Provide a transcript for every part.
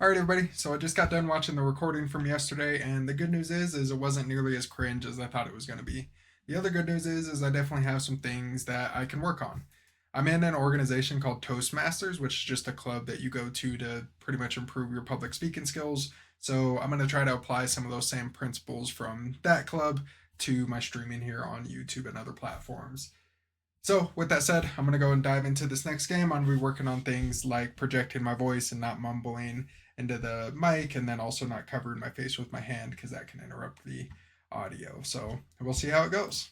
All right, everybody. So I just got done watching the recording from yesterday, and the good news is it wasn't nearly as cringe as I thought it was going to be. The other good news is I definitely have some things that I can work on. I'm in an organization called Toastmasters, which is just a club that you go to pretty much improve your public speaking skills. So I'm going to try to apply some of those same principles from that club to my streaming here on YouTube and other platforms. So, with that said, I'm going to go and dive into this next game. I'm going to be working on things like projecting my voice and not mumbling into the mic, and then also not covering my face with my hand because that can interrupt the audio. So, we'll see how it goes.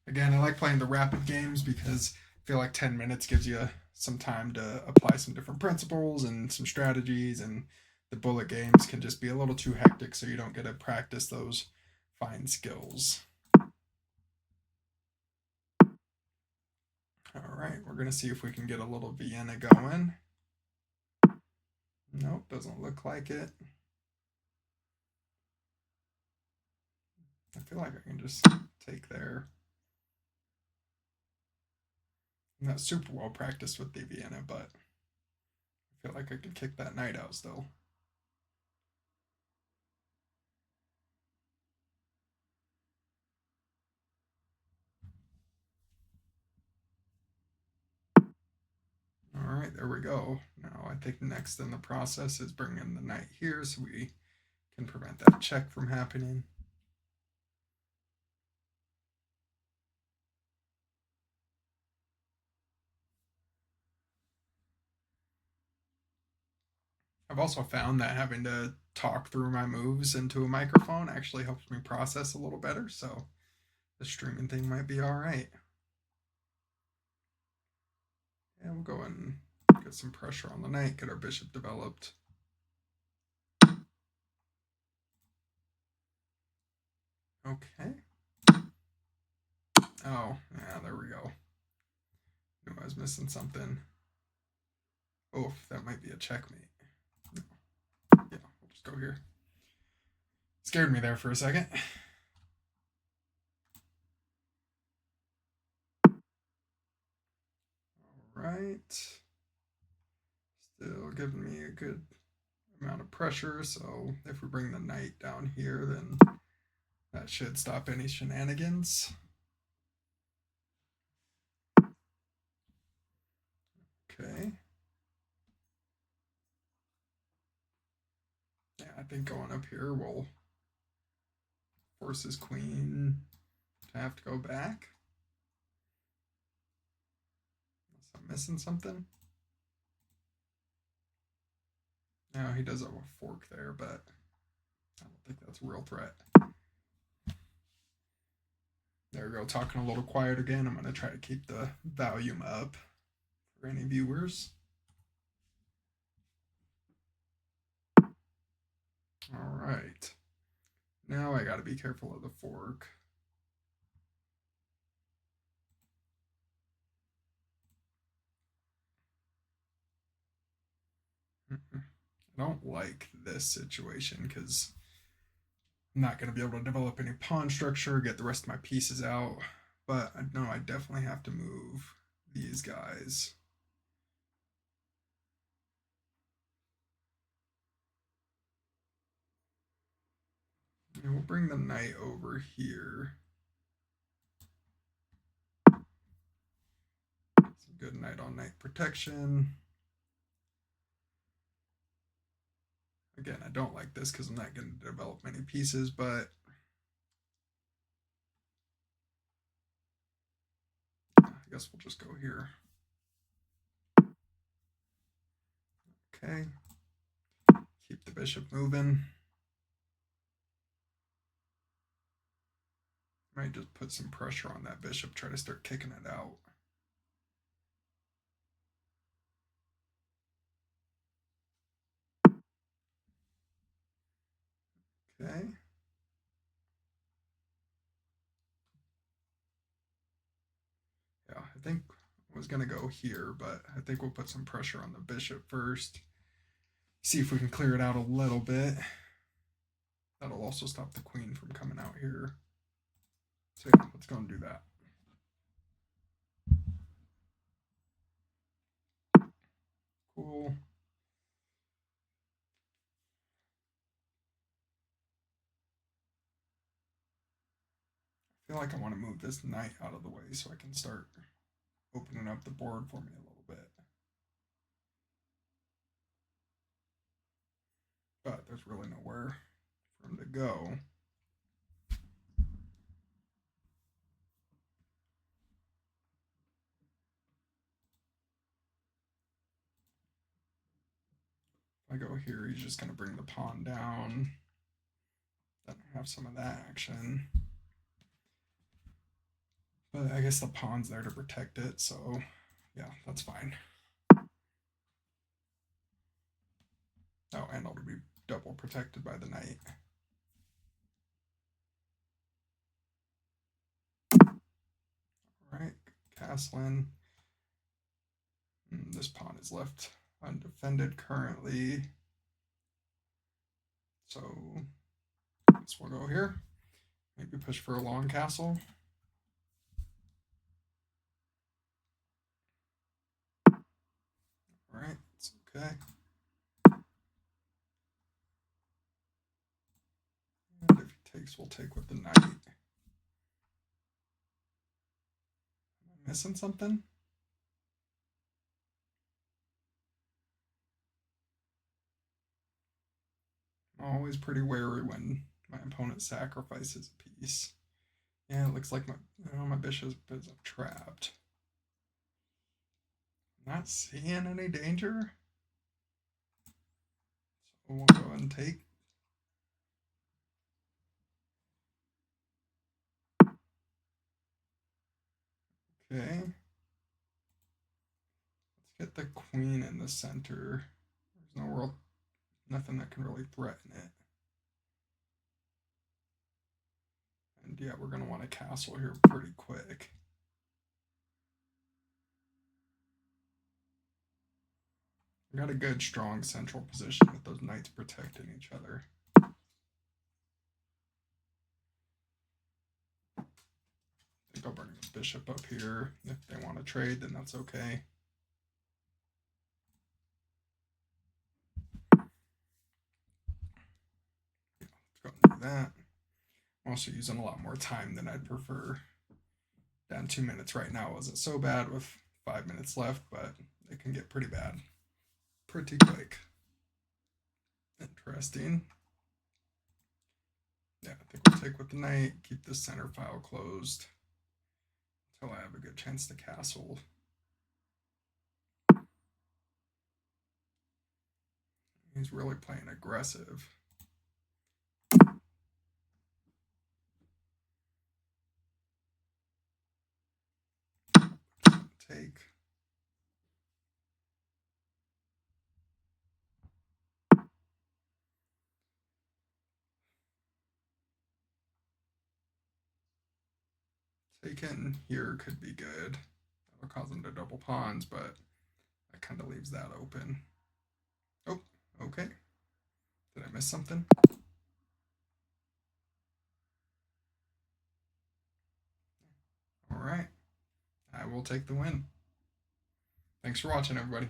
Again, I like playing the rapid games because I feel like 10 minutes gives you some time to apply some different principles and some strategies, and the bullet games can just be a little too hectic, so you don't get to practice those fine skills. All right, we're going to see if we can get a little Vienna going. Nope, doesn't look like it. I feel like I can just take there. I'm not super well practiced with the Vienna, but I feel like I could kick that knight out still. All right, there we go. Now I think next in the process is bringing the knight here so we can prevent that check from happening. I've also found that having to talk through my moves into a microphone actually helps me process a little better, so the streaming thing might be all right. And we'll go and get some pressure on the knight, get our bishop developed. Okay. Oh, yeah, there we go. Knew I was missing something. Oh, that might be a checkmate. No. Yeah, we'll just go here. Scared me there for a second. All right. Still giving me a good amount of pressure, so if we bring the knight down here, then that should stop any shenanigans. Okay. Yeah, I think going up here will force his queen to have to go back. Unless I'm missing something. No, he does have a fork there, but I don't think that's a real threat. There we go, talking a little quiet again. I'm going to try to keep the volume up for any viewers. All right. Now I got to be careful of the fork. I don't like this situation because I'm not going to be able to develop any pawn structure, get the rest of my pieces out. But I know I definitely have to move these guys. And we'll bring the knight over here. Some good knight on knight protection. Again, I don't like this because I'm not going to develop many pieces, but I guess we'll just go here. Okay. Keep the bishop moving. Might just put some pressure on that bishop, try to start kicking it out. Okay. Yeah, I think I was going to go here, but I think we'll put some pressure on the bishop first. See if we can clear it out a little bit. That'll also stop the queen from coming out here. So yeah, let's go and do that. castle. I feel like I want to move this knight out of the way so I can start opening up the board for me a little bit. But there's really nowhere for him to go. If I go here, he's just going to bring the pawn down. Then have some of that action. But I guess the pawn's there to protect it, so yeah, that's fine. Oh, and it'll be double protected by the knight. All right, castling. This pawn is left undefended currently. So I guess we'll go here. Maybe push for a long castle. All right, it's okay. And if he takes, we'll take with the knight. Am I missing something? I'm always pretty wary when my opponent sacrifices a piece. Yeah, it looks like my bishop is trapped. Not seeing any danger. So we'll go ahead and take. Okay. Let's get the queen in the center. There's nothing that can really threaten it. And yeah, we're going to want a castle here pretty quick. We got a good, strong central position with those knights protecting each other. I think I'll bring the bishop up here. If they want to trade, then that's okay. Yeah, let's go and do that. I'm also using a lot more time than I'd prefer. Down 2 minutes right now wasn't so bad with 5 minutes left, but it can get pretty bad pretty quick. Interesting. Yeah, I think we'll take with the knight, keep the center file closed until I have a good chance to castle. He's really playing aggressive. Take. Taken here could be good. That'll cause him to double pawns, but that kind of leaves that open. Oh, okay. Did I miss something? All right. I will take the win. Thanks for watching, everybody.